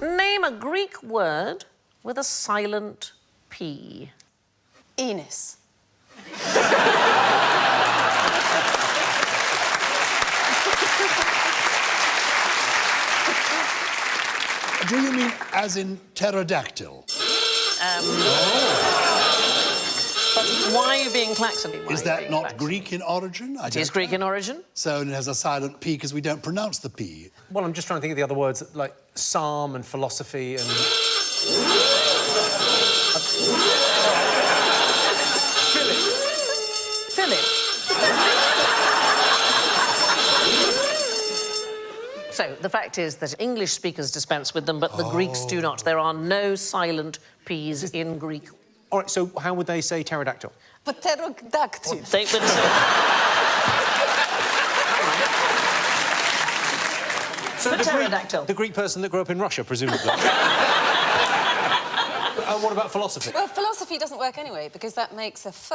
Name a Greek word with a silent P. Enos. Do you mean as in pterodactyl? But why are you being klaxony? Is that not Greek in origin? It is Greek in origin. So it has a silent P because we don't pronounce the P. Well, I'm just trying to think of the other words, like psalm and philosophy and... Philip. So, the fact is that English speakers dispense with them, but the Greeks do not. There are no silent Ps in Greek. All right, so how would they say pterodactyl? Pterodactyl. They would So pterodactyl. the Greek person that grew up in Russia, presumably. What about philosophy? Well, philosophy doesn't work anyway, because that makes a f.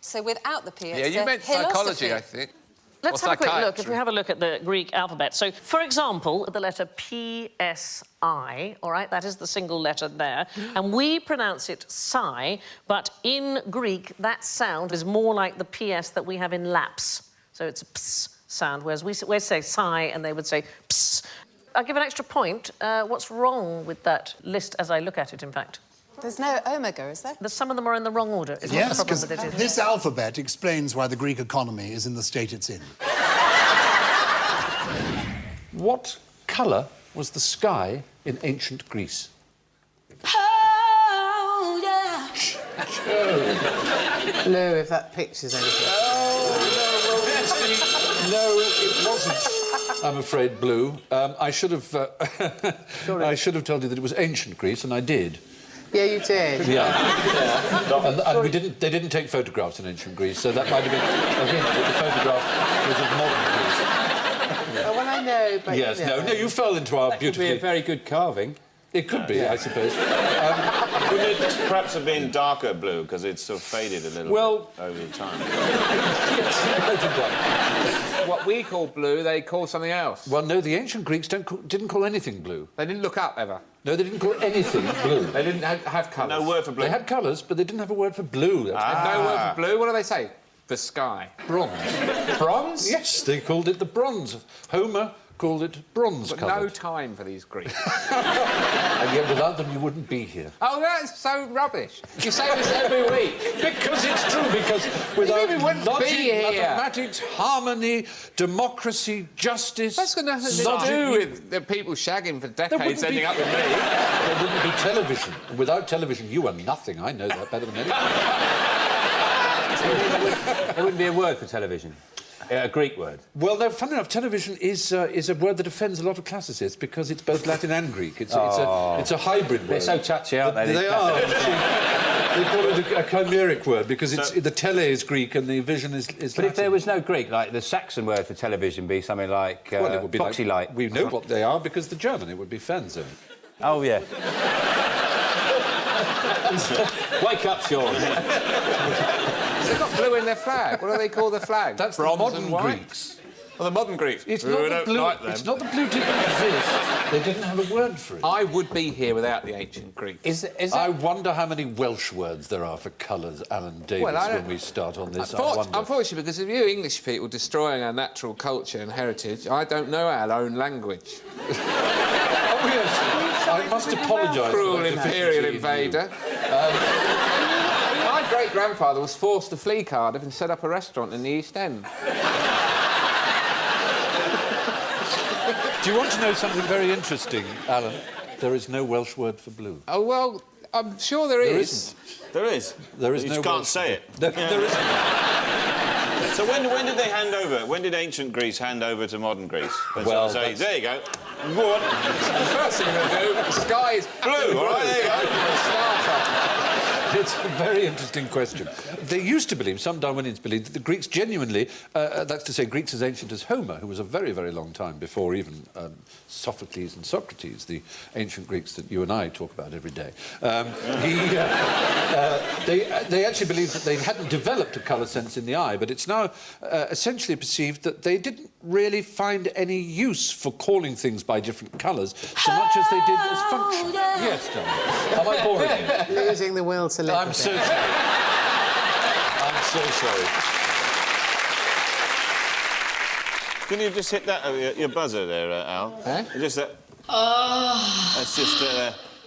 So without the P, it's Yeah, you meant psychology, philosophy. I think. Let's Or have a quick look. psychiatry. If we have a look at the Greek alphabet. So, for example, the letter PSI, all right, that is the single letter there, and we pronounce it psi, but in Greek, that sound is more like the PS that we have in laps. So it's a ps sound, whereas we say psi and they would say ps. I'll give an extra point. What's wrong with that list as I look at it, in fact? There's no omega, is there? Some of them are in the wrong order. Is what Yes, the problem because with it is. this alphabet explains why the Greek economy is in the state it's in. What colour was the sky in ancient Greece? Oh, yeah. Blue, if that picture's anything. No, it wasn't. I'm afraid blue. I should have. I should have told you that it was ancient Greece, and I did. Yeah, you did. Yeah. And we didn't. They didn't take photographs in ancient Greece, so that might have been a hint that the photograph was of modern Greece. Oh, well, I know, but... Yes. you know. No. You fell into our Could be beautifully. a very good carving. It could be, I suppose. Could it perhaps have been darker blue because it's sort of faded a little Well- bit over time? What we call blue, they call something else. Well, no, the ancient Greeks didn't call anything blue. They didn't look up, ever. No, they didn't call anything blue. They didn't have colours. No word for blue. They had colours, but they didn't have a word for blue. That's No word for blue. What do they say? The sky. bronze. Bronze? Yes, they called it the bronze. Homer called it bronze But coloured. no time for these Greeks. And yet without them you wouldn't be here. Oh, that's so rubbish. You say this every week. Because it's true, because without we wouldn't be logic, here. mathematics, harmony, democracy, justice... That's got nothing to logic, do with the people shagging for decades wouldn't ending be- up with me. There wouldn't be television. And without television, you are nothing. I know that better than anyone. There wouldn't be a word for television. A Greek word. Well, no, funny enough, television is a word that offends a lot of classicists because it's both Latin and Greek. It's a hybrid word. They're so touchy, aren't they? They are. They call it a chimeric word because the tele is Greek and the vision is But Latin. if there was no Greek, like the Saxon word for television be something like well, it would be Foxy like, Light. We know what they are because the German, it would be Fernsehen. Oh, yeah. Wake up, Sean. They've got blue in their flag. What do they call the flag? That's Bronze the modern and white? Greeks. Well, the modern Greeks. It's we not the don't blue. like them. It's not the blue didn't exist. They didn't have a word for it. I would be here without the ancient Greeks. Is I that... wonder how many Welsh words there are for colours, Alan Davis, Well, I don't- when we start on this. I wonder. Unfortunately, because of you English people destroying our natural culture and heritage, I don't know our own language. Oh, yes. I must apologise. Cruel for that imperial deficiency in you. invader. My great-grandfather was forced to flee Cardiff and set up a restaurant in the East End. Do you want to know something very interesting, Alan? There is no Welsh word for blue. Oh, well, I'm sure there There is. isn't. There is. There is you no just can't Welsh say word. it. There isn't. So when did they hand over? When did ancient Greece hand over to modern Greece? When Well, someone say, that's- there you go. Go on. The first thing they do, the sky is Blue, all right, there you go. Start off. It's a very interesting question. They used to believe, some Darwinians believed, that the Greeks genuinely, that's to say Greeks as ancient as Homer, who was a very, very long time before even Sophocles and Socrates, the ancient Greeks that you and I talk about every day. They actually believed that they hadn't developed a colour sense in the eye, but it's now essentially perceived that they didn't really find any use for calling things by different colours so much as they did as function. Yes, darling. Am I boring you? Losing the will to live. I'm so sorry. I'm so sorry. Can you just hit that, your buzzer there, Al? Eh? Just that... That's just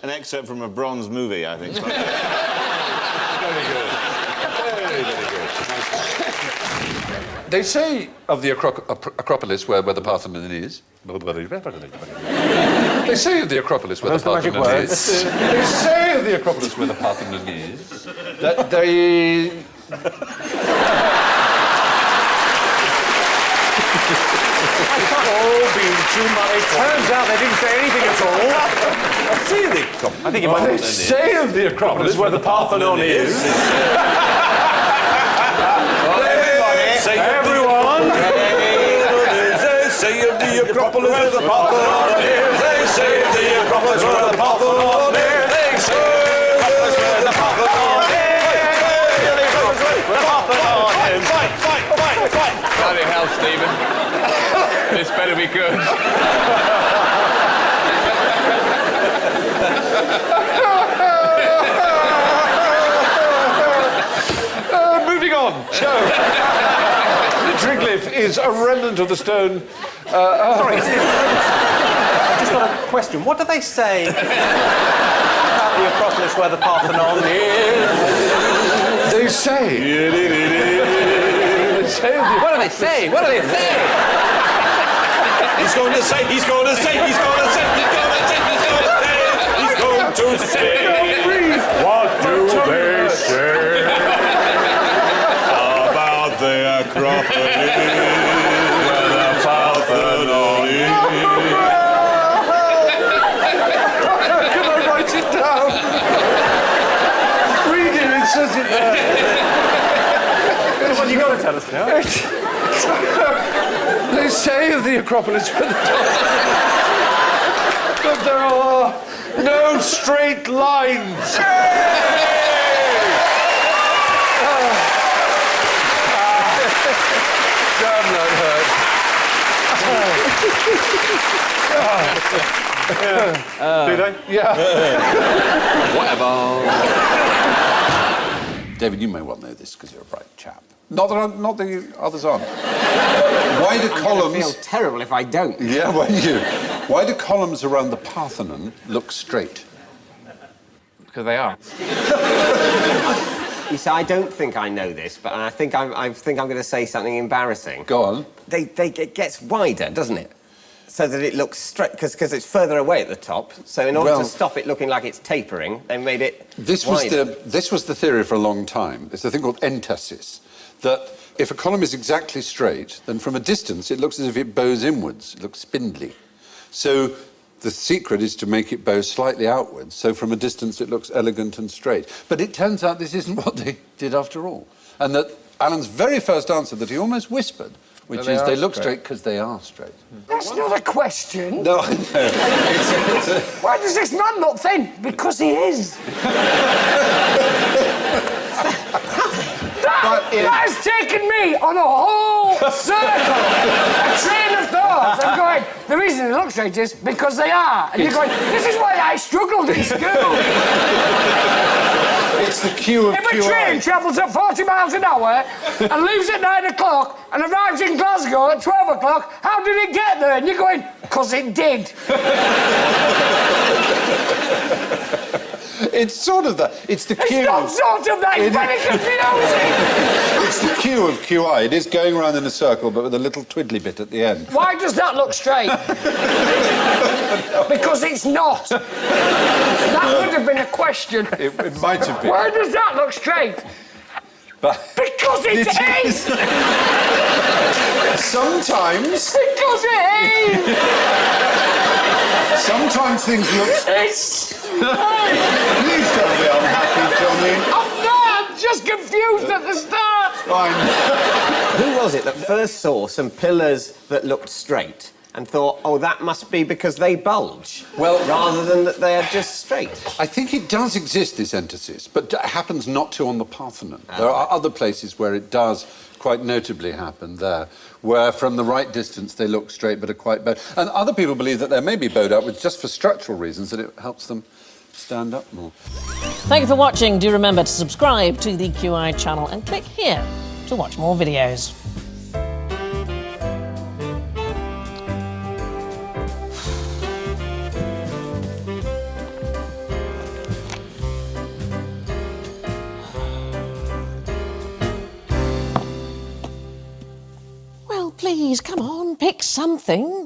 an excerpt from a Bronze movie, I think. Very good. Very, very good. They say of the Acropolis, where the Parthenon is... They say of the Acropolis where the Parthenon is... They say of the Acropolis where the Parthenon is... that they... It turns out they didn't say anything at all. I think it might They say of the Acropolis where the Parthenon is... Everyone! They say of the Acropolis where the Parthenon is. They say of the Acropolis where the Parthenon is. They say where the Parthenon is. Fight! Bloody hell, Stephen. This better be good. Moving on. So, the triglyph is a remnant of the stone. Sorry, I've just got a question. What do they say about the Acropolis where the Parthenon is? They say. What are they saying? What are they saying? He's going to say. He's going to say. What do they say about the Acropolis where the Parthenon is? Can I write it down? Read it, it says it there. Well, you've got to tell us now. They say of the Acropolis where the but there are no straight lines. Damn, that hurt. Do they? Yeah. Whatever. David, you may well know this because you're a bright chap. Not the others aren't. Why do columns... I feel terrible if I don't. Yeah, well, you. Why do columns around the Parthenon look straight? Because they are. You see, I don't think I know this, but I think I'm going to say something embarrassing. Go on. It gets wider, doesn't it? So that it looks straight, because it's further away at the top. So in order to stop it looking like it's tapering, they made it wider. This was the theory for a long time. It's a thing called entasis, that if a column is exactly straight, then from a distance it looks as if it bows inwards. It looks spindly. So the secret is to make it bow slightly outwards, so from a distance it looks elegant and straight. But it turns out this isn't what they did after all. And that Alan's very first answer that he almost whispered, which is they look straight because they are straight. That's not a question. No, I know. Why does this man look thin? Because he is. That has taken me on a whole circle, a train of thought. I'm going, the reason they look straight is because they are. And you're going, this is why I struggled in school. It's the Q of QI. If a train travels at 40 miles an hour and leaves at 9 o'clock and arrives in Glasgow at 12 o'clock, how did it get there? And you're going, because it did. It's sort of that. It's the Q. It's not sort of that. It's very confusing. It's the Q of QI. It is going around in a circle, but with a little twiddly bit at the end. Why does that look straight? Because it's not. That would have been a question. It might have been. Why does that look straight? Because it is! Sometimes... Because it is! Sometimes things look... It's... Please don't be unhappy, Johnny. I'm not! I'm just confused at the start! Who was it that first saw some pillars that looked straight and thought, oh, that must be because they bulge, rather than that they are just straight? I think it does exist, this entasis, but it happens not to on the Parthenon. There are other places where it does quite notably happen there, where from the right distance they look straight but are quite bowed. And other people believe that they may be bowed upwards just for structural reasons, that it helps them stand up more. Thank you for watching. Do remember to subscribe to the QI channel and click here to watch more videos. Well, please, come on, pick something.